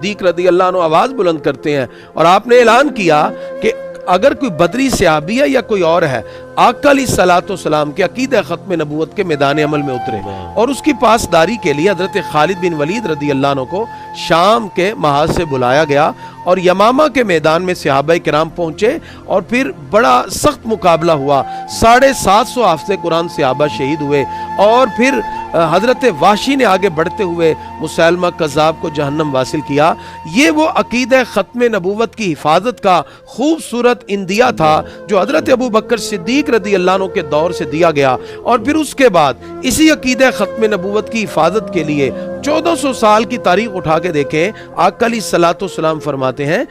صدیق رضی اللہ عنہ آواز بلند کرتے ہیں اور آپ نے اعلان کیا کہ اگر کوئی بدری صحابی ہے یا کوئی اور ہے، آقا علیہ الصلوۃ والسلام کے عقیدہ ختم نبوت کے میدان عمل میں اترے اور اس کی پاسداری کے لیے حضرت خالد بن ولید رضی اللہ عنہ کو شام کے محاذ سے بلایا گیا اور یمامہ کے میدان میں صحابہ کرام پہنچے اور پھر بڑا سخت مقابلہ ہوا۔ 750 حافظ قرآن صحابہ شہید ہوئے اور پھر حضرت وحشی نے آگے بڑھتے ہوئے مسیلمہ کذاب کو جہنم واصل کیا۔ یہ وہ عقیدہ ختم نبوت کی حفاظت کا خوبصورت اندیہ تھا جو حضرت ابو بکر صدیق رضی اللہ عنہ کے دور سے دیا گیا، اور پھر اس کے بعد اسی عقیدہ ختم نبوت کی حفاظت کے لیے 1400 سال کی تاریخ اٹھا کے دیکھیں، آقا علیہ الصلوۃ والسلام فرماتے ہیں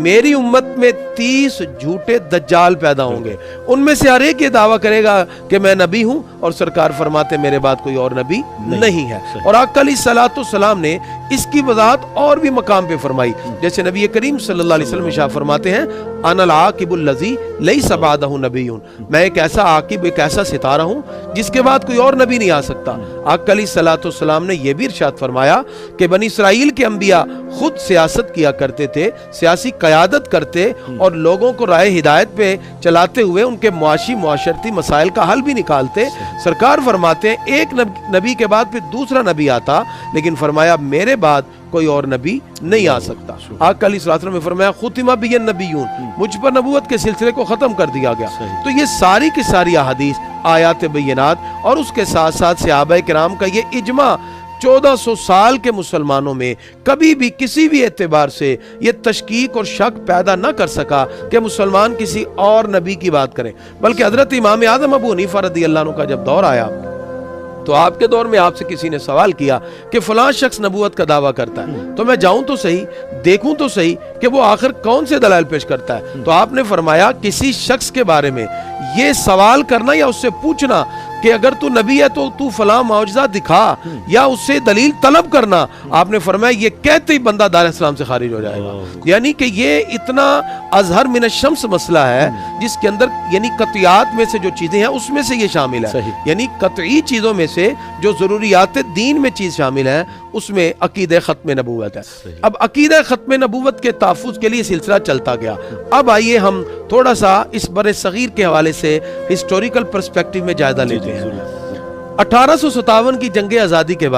میری امت میں 30 جھوٹے دجال پیدا ہوں گے، ان میں سے ہر ایک یہ دعویٰ کرے گا کہ میں نبی ہوں، اور سرکار فرماتے میرے بعد کوئی اور نبی نہیں ہے۔ اور آقا علیہ الصلوۃ والسلام نے اس کی وضاحت اور بھی مقام پہ فرمائی، جیسے نبی کریم صلی اللہ علیہ وسلم ارشاد فرماتے ہیں انا العاقب الذی لیس بعدہ نبی، میں ایک ایسا عاقب، ایک ایسا ستارہ ہوں جس کے بعد کوئی اور نبی نہیں آ سکتا۔ آقا علیہ الصلوۃ والسلام نے یہ بھی ارشاد فرمایا کہ بنی اسرائیل کے انبیاء خود سیاست کیا کرتے تھے، سیاسی قیادت کرتے اور لوگوں کو راہ ہدایت پہ چلاتے ہوئے ان کے معاشی معاشرتی مسائل کا حل بھی نکالتے۔ سرکار فرماتے ہیں ایک نبی کے بعد پھر دوسرا نبی آتا، لیکن فرمایا میرے بعد کوئی اور نبی نہیں آ سکتا۔ آقا علیہ الصلوۃ والسلام نے فرمایا ختم بی النبیون، مجھ پر نبوت کے سلسلے کو ختم کر دیا گیا۔ تو یہ ساری کی ساری احادیث، آیات بینات اور اس کے ساتھ ساتھ صحابہ کرام کا یہ اجماع 1400 سال کے مسلمانوں میں کبھی بھی کسی بھی اعتبار سے یہ تشکیک اور شک پیدا نہ کر سکا کہ مسلمان کسی اور نبی کی بات کریں، بلکہ حضرت امام اعظم ابو حنیفہ رضی اللہ عنہ کا جب دور آیا تو آپ کے دور میں آپ سے کسی نے سوال کیا کہ فلاں شخص نبوت کا دعویٰ کرتا ہے، تو میں جاؤں تو صحیح، دیکھوں تو صحیح کہ وہ آخر کون سے دلائل پیش کرتا ہے۔ تو آپ نے فرمایا کسی شخص کے بارے میں یہ سوال کرنا یا اس سے پوچھنا کہ اگر تو نبی ہے تو تو فلاں معجزہ دکھا، یا اس سے دلیل طلب کرنا، آپ نے فرمایا یہ کہتے ہی بندہ دار اسلام سے خارج ہو جائے گا۔ یعنی کہ یہ اتنا اظہر من الشمس مسئلہ ہے جس کے اندر یعنی قطعیات میں سے جو چیزیں ہیں اس میں سے یہ شامل ہے، یعنی قطعی چیزوں میں سے جو ضروریات دین میں چیز شامل ہے اس میں عقیدہ ختم نبوت ہے۔ اب عقیدہ ختم نبوت کے تحفظ کے لیے سلسلہ چلتا گیا۔ اب آئیے ہم تھوڑا سا اس بر صغیر کے حوالے سے ہسٹوریکل پرسپیکٹو میں جائزہ لیتے ہیں۔ 1857 کی جنگ آزادی کے بعد